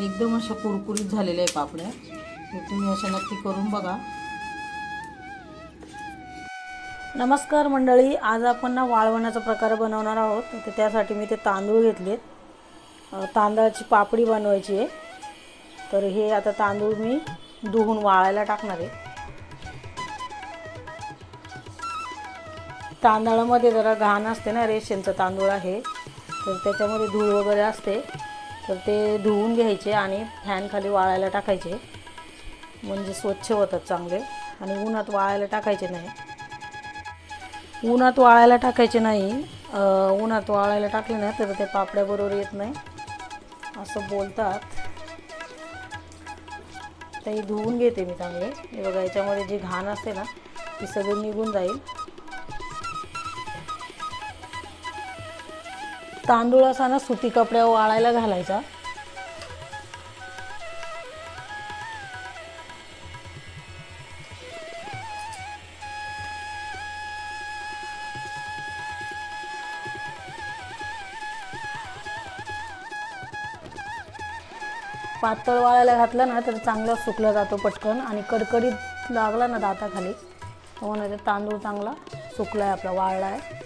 एकदम अशा कुरकुरीत झालेल्या आहे पापड्या. तर तुम्ही अशा नक्की करून बघा. नमस्कार मंडळी, आज आपण ना वाळवणाचा प्रकार बनवणार आहोत. तर त्यासाठी मी ते तांदूळ घेतलेत. तांदळाची पापडी बनवायची आहे. तर हे आता तांदूळ मी धुवून वाळायला टाकणार आहे. तांदळामध्ये जरा घाण असते ना, रेशनचा तांदूळ आहे तर त्याच्यामध्ये धूळ वगैरे असते. तर ते धुवून घ्यायचे आणि फॅन खाली वाळायला टाकायचे, म्हणजे स्वच्छ होतात चांगले. आणि उन्हात वाळायला टाकायचे नाही. उन्हात वाळायला टाकायचे नाही. उन्हात वाळायला टाकले ना तर ते पापड्याबरोबर येत नाही असं बोलतात. ते धुवून घेते मी चांगले. हे बघा, याच्यामध्ये जी घाण असते ना ती सगळी निघून जाईल. तांदूळ असा ना सुती कपड्यावर वाळायला घालायचा. पातळ वाळायला घातला ना तर चांगला सुकला जातो पटकन, आणि कडकडीत लागला ना दाताखाली तर म्हणजे तांदूळ चांगला सुकला आहे, आपला वाळला आहे.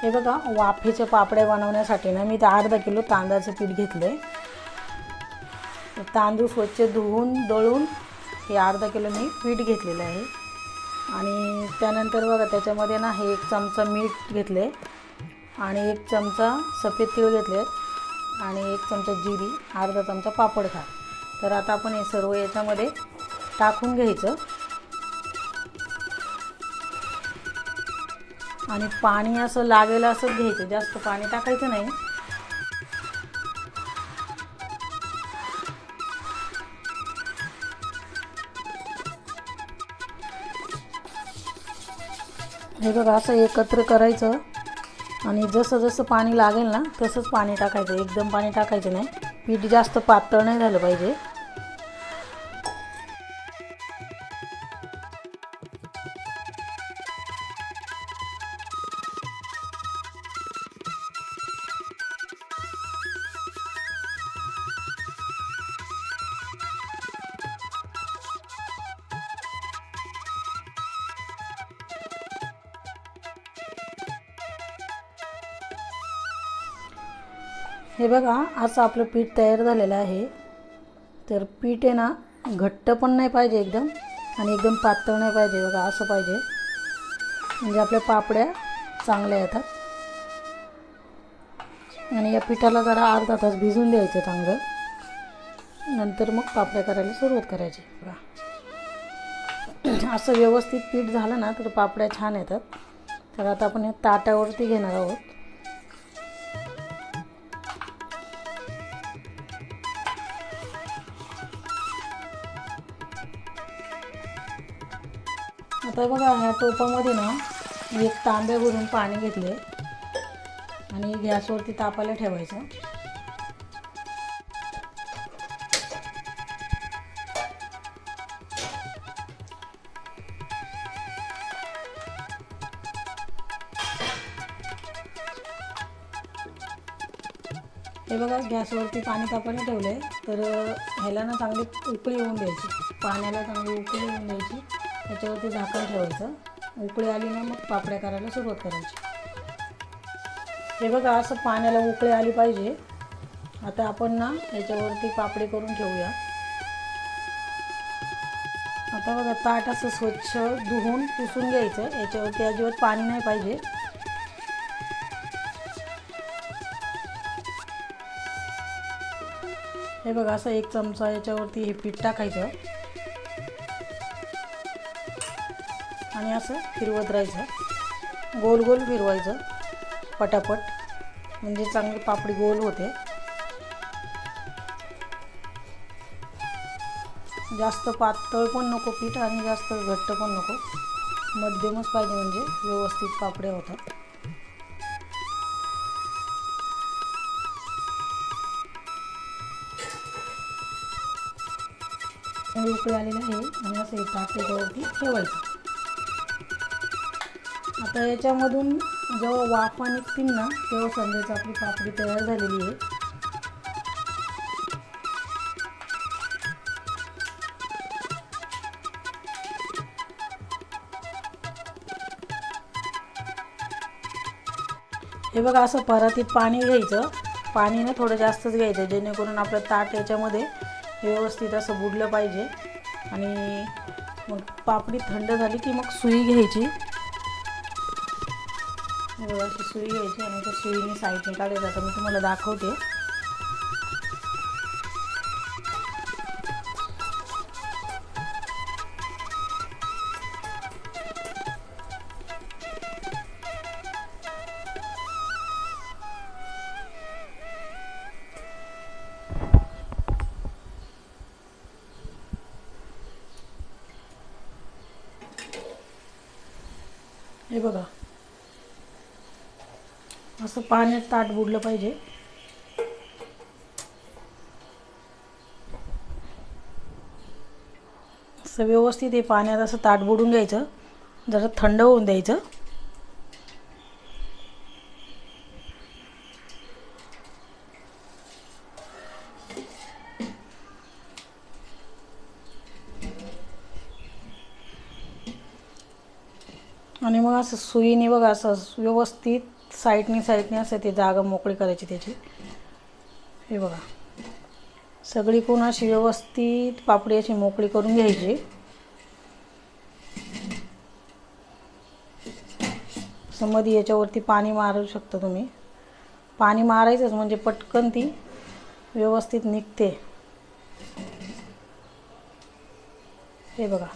हे बघा, वाफेचे पापड्या बनवण्यासाठी ना मी ते अर्धा किलो तांदळाचं पीठ घेतलं. तांदूळ स्वच्छ धुवून दळून हे अर्धा किलो मी पीठ घेतलेलं आहे. आणि त्यानंतर बघा, त्याच्यामध्ये ना हे 1 चमचा मीठ घेतले आणि 1 चमचा सफेद तीळ घेतले आणि 1 चमचा जिरी, अर्धा चमचा पापड खार. तर आता आपण हे सर्व याच्यामध्ये टाकून घ्यायचं आणि पाणी असं लागेल असं घ्यायचं, जास्त पाणी टाकायचं नाही. हे बघा, असं एकत्र करायचं आणि जसं जसं पाणी लागेल ना तसंच पाणी टाकायचं, एकदम पाणी टाकायचं नाही. पीठ जास्त पातळ नाही झालं पाहिजे. हे बघा, असं आपलं पीठ तयार झालेलं आहे. तर पीठ आहे ना घट्ट पण नाही पाहिजे एकदम आणि एकदम पातळ नाही पाहिजे. बघा, असं पाहिजे, म्हणजे आपल्या पापड्या चांगल्या येतात. आणि या पिठाला जरा अर्धा तास भिजून द्यायचं चांगलं, नंतर मग पापड्या करायला सुरुवात करायची. बघा, असं व्यवस्थित पीठ झालं ना तर पापड्या छान येतात. तर आता आपण हे ताटावरती घेणार आहोत. आता बघा, ह्या टोपामध्ये ना 1 तांब्या भरून पाणी घेतले आणि गॅसवरती तापायला ठेवायचं. हे बघा, गॅसवरती पाणी तापायला ठेवलं आहे. तर ह्याला ना चांगली उकळी येऊन द्यायची, पाण्याला चांगली उकळी येऊन द्यायची. त्याच्यावरती झाकण ठेवायचं. उकळी आली ना मग पापड्या करायला सुरुवात करायची. हे बघा, असं पाण्याला उकळी आली पाहिजे. आता आपण ना याच्यावरती पापडी करून ठेवूया. आता बघा, ताट असं स्वच्छ धुवून पुसून घ्यायचं. याच्यावरती अजिबात पाणी नाही पाहिजे. हे बघा, असं 1 चमचा याच्यावरती हे पीठ टाकायचं आणि असं फिरवत राहायचं, गोल गोल फिरवायचं पटापट, म्हणजे चांगली पापडी गोल होते. जास्त पातळ पण नको पीठ आणि जास्त घट्ट पण नको, मध्यमच पाहिजे, म्हणजे व्यवस्थित पापड्या होतात. उकळी आलेलं आहे आणि असं ताट त्याच्यावरती ठेवायचं. आता याच्यामधून जेव्हा वाफा निघतील ना तेव्हा समजायचं आपली पापडी तयार झालेली आहे. हे बघा असं परातीत पाणी घ्यायचं. पाणी ना थोडं जास्तच घ्यायचं जेणेकरून आपलं ताट याच्यामध्ये व्यवस्थित असं बुडलं पाहिजे. आणि मग पापडी थंड झाली की मग सुई घ्यायची. बघा अशी सुई घ्यायची आणि त्या सुईने साईडने काढायचं. आता मी तुम्हाला दाखवते. हे बघा असं पाण्यात ताट बुडलं पाहिजे. असं व्यवस्थित हे पाण्यात असं ताट बुडून घ्यायचं. जरा थंड होऊन द्यायचं. आणि मग असं सुईने बघा असं व्यवस्थित साईडने असं ते जागा मोकळी करायची त्याची. हे बघा सगळी कोण अशी व्यवस्थित पापडी अशी मोकळी करून घ्यायची. असं मध्ये याच्यावरती पाणी मारू शकता तुम्ही. पाणी मारायचंच म्हणजे पटकन ती व्यवस्थित निघते. हे बघा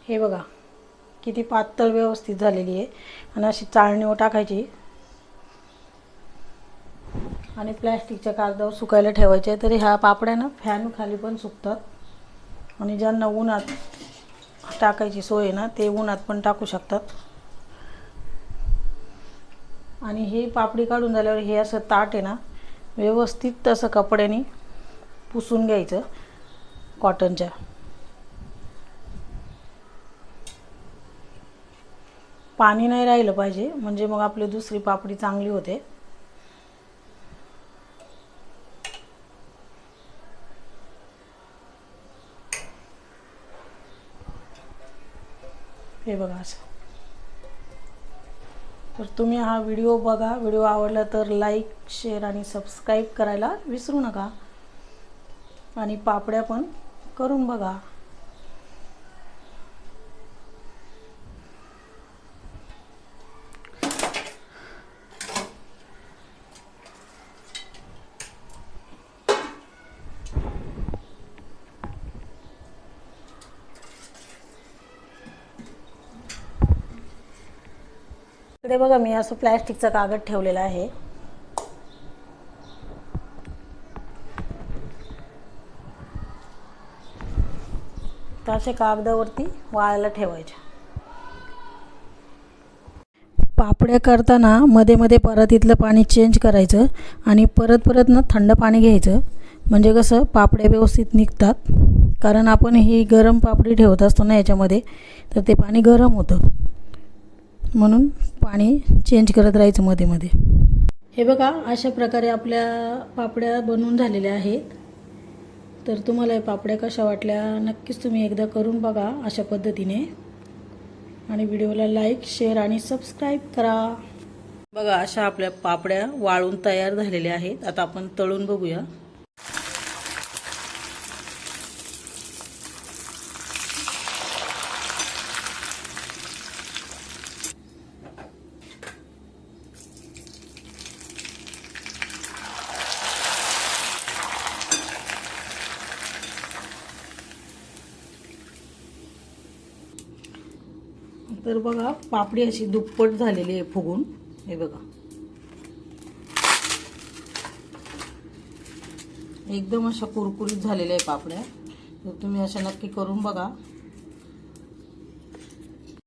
हे बघा किती पातळ व्यवस्थित झालेली आहे. आणि अशी चाळणीवर टाकायची आणि प्लॅस्टिकच्या कागदावर सुकायला ठेवायचे. तरी ह्या पापड्या ना फॅन खाली पण सुकतात. आणि ज्यांना उन्हात टाकायची सोय ना ते उन्हात पण टाकू शकतात. आणि हे पापडी काढून झाल्यावर हे असं ताट आहे ना व्यवस्थित असं कपड्याने पुसून घ्यायचं कॉटनच्या. पाणी नाही राहिलं पाहिजे म्हणजे मग आपली दुसरी पापडी चांगली होते. हे बघा असं. तर तुम्ही हा व्हिडिओ बघा. व्हिडिओ आवडला तर लाईक शेअर आणि सबस्क्राईब करायला विसरू नका. आणि पापड्या पण करून बघा. इकडे बघा मी असं प्लॅस्टिकचा कागद ठेवलेला आहे. त्याच्या कागदावरती वाळायला ठेवायचे. पापड्या करताना मध्ये मध्ये परातीतलं पाणी चेंज करायचं आणि परत ना थंड पाणी घ्यायचं. म्हणजे कसं पापड्या व्यवस्थित निघतात. कारण आपण ही गरम पापडी ठेवत असतो ना याच्यामध्ये तर ते पाणी गरम होतं. म्हणून पाणी चेंज करत राहायचं मध्ये मध्ये. हे बघा अशा प्रकारे आपल्या पापड्या बनवून झालेल्या आहेत. तर तुम्हाला पापड्या कशा वाटल्या नक्कीच तुम्ही एकदा करून बघा अशा पद्धतीने. आणि व्हिडिओला लाईक शेअर आणि सबस्क्राईब करा. बघा अशा आपल्या पापड्या वाळून तयार झालेल्या आहेत. आता आपण तळून बघूया. तर बघा पापडी अशी दुप्पट झालेली आहे फुगून. हे बघा एकदम अशा कुरकुरीत झालेल्या आहे पापड्या. तर तुम्ही अशा नक्की करून बघा.